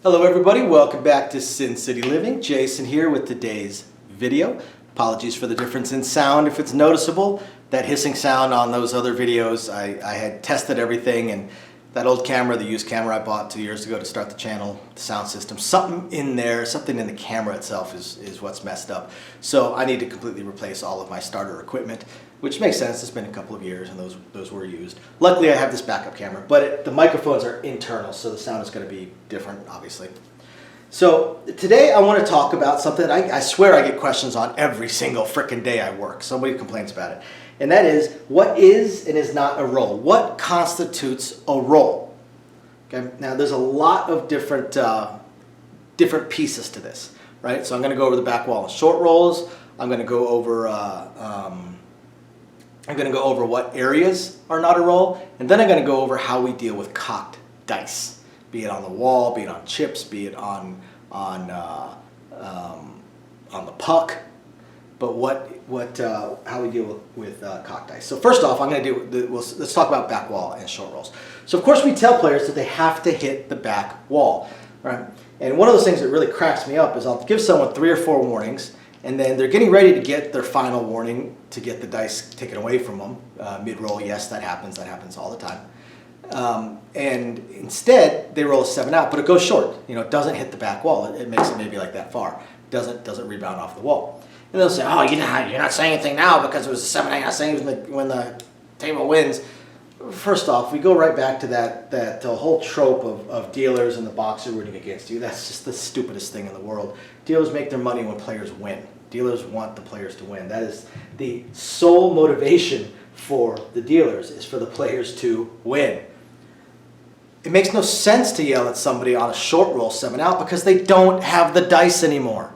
Hello everybody, welcome back to Sin City Living. Jason here with today's video. Apologies for the difference in sound if it's noticeable. That hissing sound on those other videos, I had tested everything, and that old camera, the used camera I bought 2 years ago to start the channel, the sound system, something in there, something in the camera itself is what's messed up. So I need to completely replace all of my starter equipment, which makes sense. It's been a couple of years and those were used. Luckily I have this backup camera, but the microphones are internal, so the sound is going to be different, obviously. So today I want to talk about something I swear I get questions on every single frickin' day I work. Somebody complains about it. And that is, what is and is not a role? What constitutes a role? Okay. Now there's a lot of different pieces to this, right? So I'm going to go over the back wall and short rolls. I'm going to go over what areas are not a roll, and then I'm going to go over how we deal with cocked dice, be it on the wall, be it on chips, be it on the puck. But how we deal with cocked dice. So first off, I'm going to do let's talk about back wall and short rolls. So of course we tell players that they have to hit the back wall, right? And one of those things that really cracks me up is I'll give someone 3 or 4 warnings, and then they're getting ready to get their final warning to get the dice taken away from them mid-roll. Yes, that happens all the time. And instead they roll a 7 out, but it goes short. You know, it doesn't hit the back wall. It makes it maybe like that far. Doesn't rebound off the wall. And they'll say, oh, you're not saying anything now because it was a 7-8. You're not saying when the table wins. First off, we go right back to that whole trope of dealers and the boxer rooting against you. That's just the stupidest thing in the world. Dealers make their money when players win. Dealers want the players to win. That is the sole motivation for the dealers, is for the players to win. It makes no sense to yell at somebody on a short roll 7 out because they don't have the dice anymore.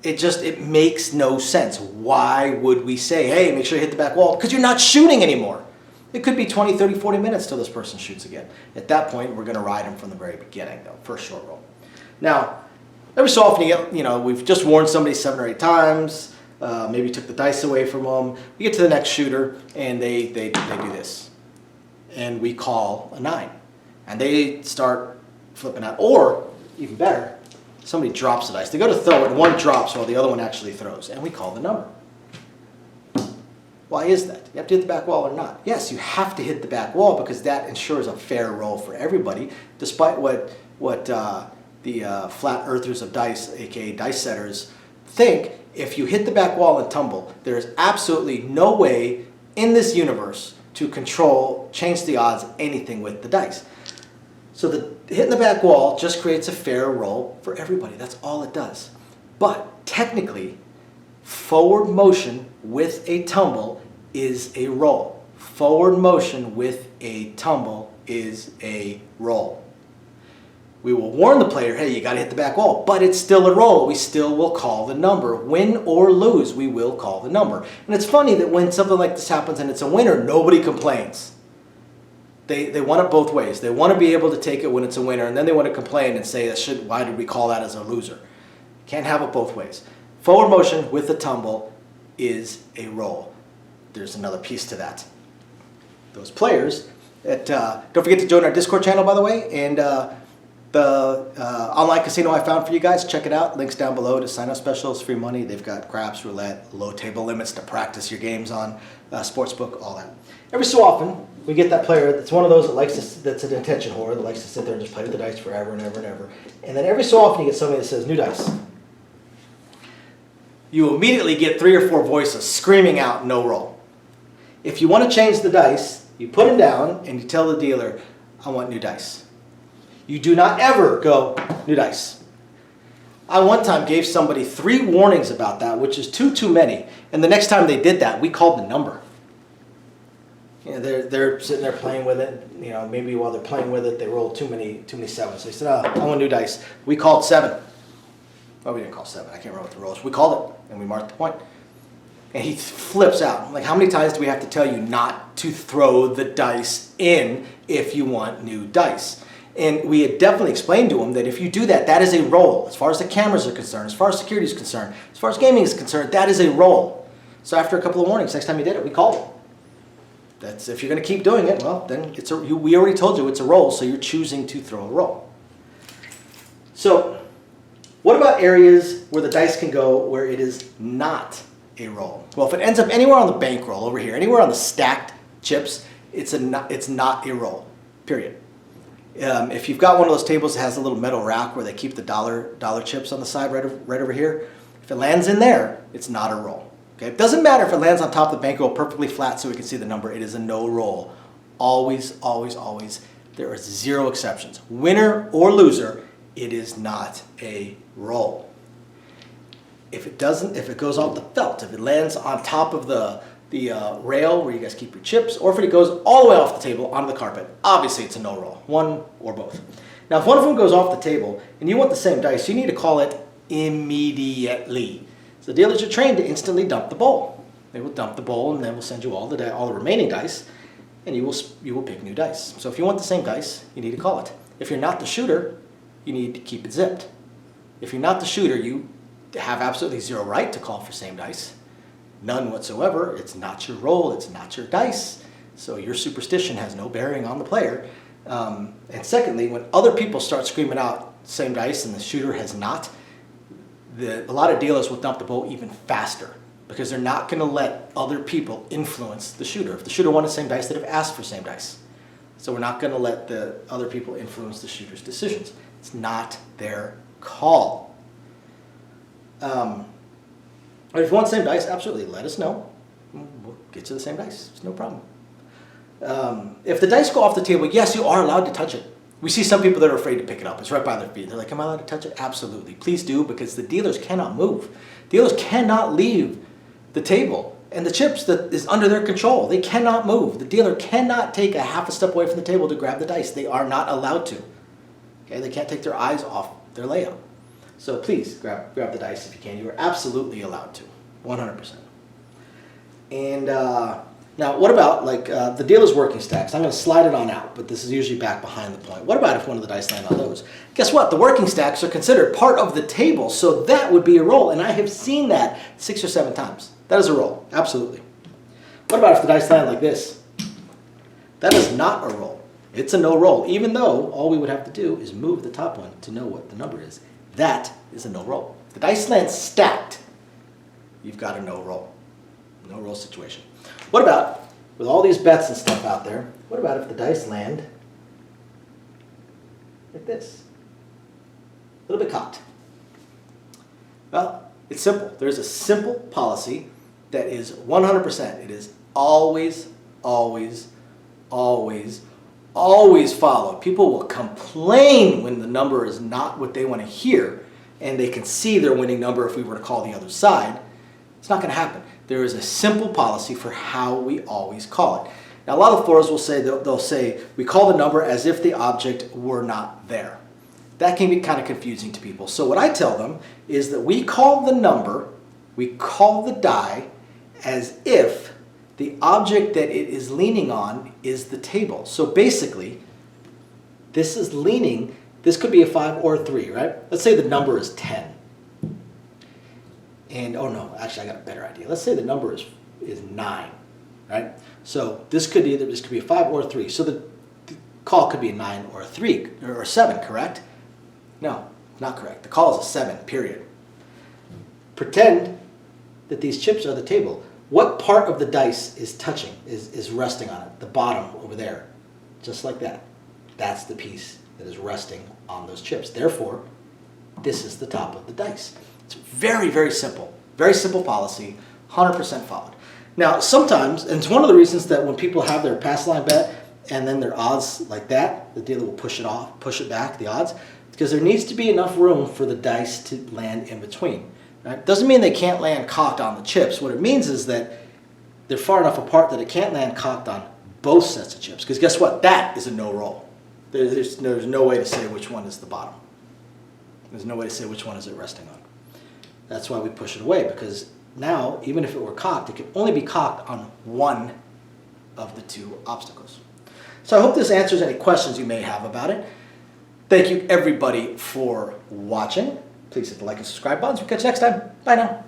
It makes no sense. Why would we say, hey, make sure you hit the back wall? Because you're not shooting anymore. It could be 20, 30, 40 minutes till this person shoots again. At that point, we're going to ride them from the very beginning, though, first short roll. Now, every so often, we've just warned somebody 7 or 8 times. Maybe took the dice away from them. We get to the next shooter, and they do this. And we call a 9. And they start flipping out. Or, even better, somebody drops the dice. They go to throw it, and one drops while the other one actually throws. And we call the number. Why is that? You have to hit the back wall or not? Yes, you have to hit the back wall because that ensures a fair roll for everybody, despite what the flat earthers of dice, aka dice setters, think. If you hit the back wall and tumble, there is absolutely no way in this universe to change the odds, anything with the dice. So hitting the back wall just creates a fair roll for everybody. That's all it does. But technically, forward motion with a tumble is a roll. Forward motion with a tumble is a roll. We will warn the player, hey, you got to hit the back wall, but it's still a roll. We still will call the number. Win or lose, we will call the number. And it's funny that when something like this happens and it's a winner, nobody complains. They want it both ways. They want to be able to take it when it's a winner, and then they want to complain and say, why did we call that as a loser? Can't have it both ways. Forward motion with a tumble is a roll. There's another piece to that. Those players, don't forget to join our Discord channel, by the way, and the online casino I found for you guys, check it out. Links down below to sign up specials, free money. They've got craps, roulette, low table limits to practice your games on, sportsbook, all that. Every so often, we get that player that's one of those that's an attention whore that likes to sit there and just play with the dice forever and ever and ever. And then every so often you get somebody that says, new dice. You immediately get 3 or 4 voices screaming out, no roll. If you want to change the dice, you put them down and you tell the dealer, I want new dice. You do not ever go, new dice. I one time gave somebody 3 warnings about that, which is too many. And the next time they did that, we called the number. They're sitting there playing with it. Maybe while they're playing with it, they rolled too many 7s. They said, I want new dice. We called 7. Oh, we didn't call 7. I can't remember what the roll is. We called it, and we marked the point. And he flips out. I'm like, how many times do we have to tell you not to throw the dice in if you want new dice? And we had definitely explained to him that if you do that, that is a roll. As far as the cameras are concerned, as far as security is concerned, as far as gaming is concerned, that is a roll. So after a couple of warnings, next time he did it, we called him. That's, if you're going to keep doing it, well, then we already told you it's a roll, so you're choosing to throw a roll. So what about areas where the dice can go where it is not a roll? Well, if it ends up anywhere on the bankroll over here, anywhere on the stacked chips, it's not a roll, period. If you've got one of those tables that has a little metal rack where they keep the dollar chips on the side right over here, if it lands in there, it's not a roll. Okay? It doesn't matter if it lands on top of the bankroll perfectly flat so we can see the number. It is a no roll. Always, always, always. There are 0 exceptions. Winner or loser, it is not a roll. If it goes off the felt, if it lands on top of the rail where you guys keep your chips, or if it goes all the way off the table onto the carpet, obviously it's a no roll. One or both. Now, if one of them goes off the table and you want the same dice, you need to call it immediately. So the dealers are trained to instantly dump the bowl. They will dump the bowl and then we'll send you all the remaining dice, and you will pick new dice. So if you want the same dice, you need to call it. If you're not the shooter, you need to keep it zipped. If you're not the shooter, you have absolutely 0 right to call for same dice. None whatsoever. It's not your roll, it's not your dice. So your superstition has no bearing on the player. And secondly, when other people start screaming out same dice and the shooter has not, a lot of dealers will dump the bowl even faster because they're not going to let other people influence the shooter. If the shooter wanted same dice, they'd have asked for same dice. So we're not going to let the other people influence the shooter's decisions. It's not their call. But if you want the same dice, absolutely, let us know. We'll get you the same dice. It's no problem. If the dice go off the table, yes, you are allowed to touch it. We see some people that are afraid to pick it up. It's right by their feet. They're like, am I allowed to touch it? Absolutely. Please do, because the dealers cannot move. Dealers cannot leave the table and the chips that is under their control. They cannot move. The dealer cannot take a half a step away from the table to grab the dice. They are not allowed to. Okay? They can't take their eyes off their layout. So please grab the dice if you can. You are absolutely allowed to, 100%. And now, what about the dealer's working stacks? I'm going to slide it on out, but this is usually back behind the point. What about if one of the dice land on those? Guess what? The working stacks are considered part of the table, so that would be a roll. And I have seen that 6 or 7 times. That is a roll, absolutely. What about if the dice land like this? That is not a roll. It's a no roll, even though all we would have to do is move the top one to know what the number is. That is a no roll. If the dice land stacked, you've got a no roll. No roll situation. What about, with all these bets and stuff out there, what about if the dice land like this? A little bit cocked. Well, it's simple. There's a simple policy that is 100%. It is always, always, always, always followed. People will complain when the number is not what they want to hear, and they can see their winning number if we were to call the other side. It's not going to happen. There is a simple policy for how we always call it. Now, a lot of floors will say, they'll say, we call the number as if the object were not there. That can be kind of confusing to people. So what I tell them is that we call the number, we call the die as if the object that it is leaning on is the table. So basically, this is leaning, this could be a 5 or a 3, right? Let's say the number is 10. And, oh no, actually I got a better idea. Let's say the number is 9, right? So this could be a 5 or a 3. So the call could be a 9 or a 3 or a 7, correct? No, not correct. The call is a 7, period. Pretend that these chips are the table. What part of the dice is touching, is resting on it? The bottom over there, just like that. That's the piece that is resting on those chips. Therefore, this is the top of the dice. It's very, very simple policy, 100% followed. Now, sometimes, and it's one of the reasons that when people have their pass line bet and then their odds like that, the dealer will push it back, the odds, because there needs to be enough room for the dice to land in between. Right? Doesn't mean they can't land cocked on the chips. What it means is that they're far enough apart that it can't land cocked on both sets of chips. Because guess what? That is a no roll. There's no way to say which one is the bottom. There's no way to say which one is it resting on. That's why we push it away, because now, even if it were cocked, it can only be cocked on one of the 2 obstacles. So I hope this answers any questions you may have about it. Thank you, everybody, for watching. Please hit the like and subscribe buttons. We'll catch you next time. Bye now.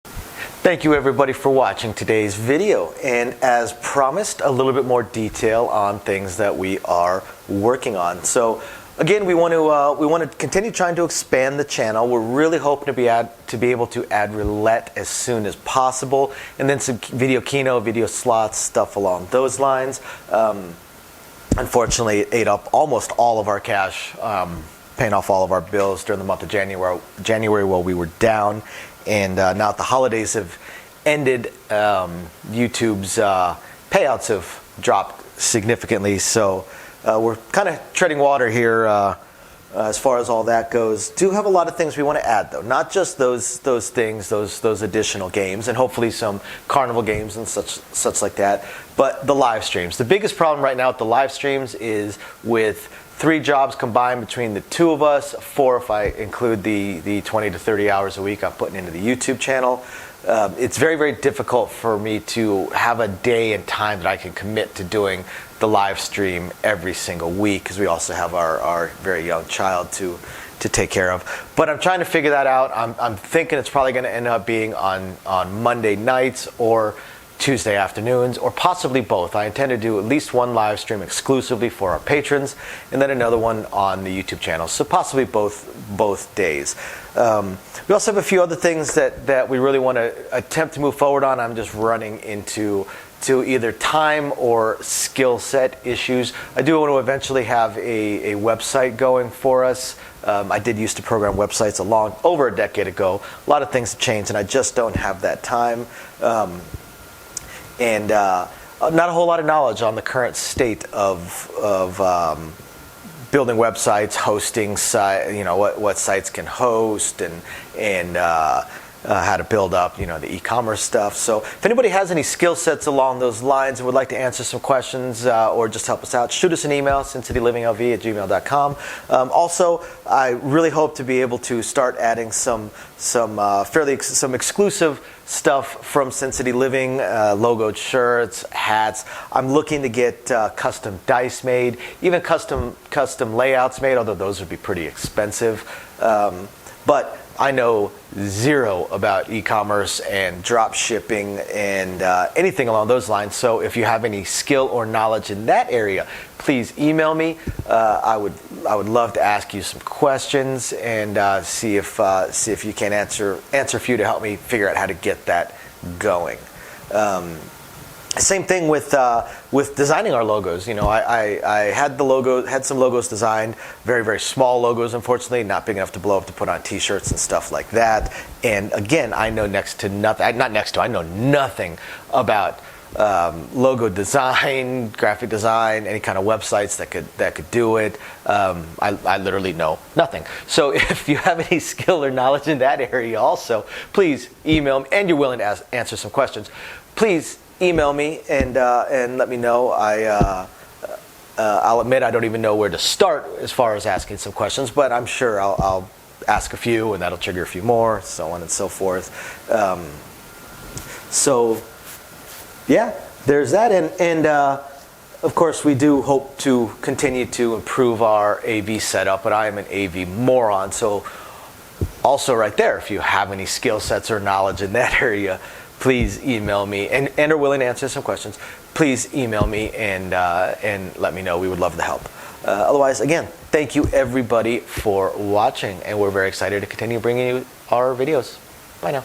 Thank you, everybody, for watching today's video. And as promised, a little bit more detail on things that we are working on. So again, we want to continue trying to expand the channel. We're really hoping to be able to add roulette as soon as possible, and then some video keno, video slots, stuff along those lines. Unfortunately, it ate up almost all of our cash, paying off all of our bills during the month of January while we were down. And now that the holidays have ended, YouTube's payouts have dropped significantly. So we're kind of treading water here as far as all that goes. Do have a lot of things we want to add, though. Not just those things, those additional games, and hopefully some carnival games and such like that, but the live streams. The biggest problem right now with the live streams is with 3 jobs combined between the 2 of us, 4 if I include the 20 to 30 hours a week I'm putting into the YouTube channel. It's very, very difficult for me to have a day and time that I can commit to doing the live stream every single week, because we also have our very young child to take care of. But I'm trying to figure that out. I'm thinking it's probably going to end up being on Monday nights or Tuesday afternoons, or possibly both. I intend to do at least one live stream exclusively for our patrons, and then another one on the YouTube channel. So possibly both days. We also have a few other things that we really want to attempt to move forward on. I'm just running into either time or skill set issues. I do want to eventually have a website going for us. I did used to program websites over a decade ago. A lot of things have changed, and I just don't have that time. And not a whole lot of knowledge on the current state of building websites, hosting what sites can host, and how to build up the e-commerce stuff. So if anybody has any skill sets along those lines and would like to answer some questions or just help us out, shoot us an email, sincitylivingLV@gmail.com. Also, I really hope to be able to start adding some exclusive stuff from Sin City Living, logoed shirts, hats. I'm looking to get custom dice made, even custom layouts made, although those would be pretty expensive. But I know zero about e-commerce and drop shipping and anything along those lines. So if you have any skill or knowledge in that area, please email me. I would love to ask you some questions and see if you can answer a few to help me figure out how to get that going. Same thing with designing our logos. I had some logos designed, very, very small logos, unfortunately, not big enough to blow up to put on T-shirts and stuff like that. And again, I know I know nothing about logo design, graphic design, any kind of websites that could do it. I literally know nothing. So if you have any skill or knowledge in that area also, please email me, and you're willing to answer some questions, please email me and let me know. I'll admit I don't even know where to start as far as asking some questions, but I'm sure I'll ask a few, and that'll trigger a few more, so on and so forth. So yeah, there's that, and of course we do hope to continue to improve our AV setup, but I am an AV moron, so also right there, if you have any skill sets or knowledge in that area, please email me, and are willing to answer some questions. Please email me and let me know. We would love to help. Otherwise, again, thank you everybody for watching, and we're very excited to continue bringing you our videos. Bye now.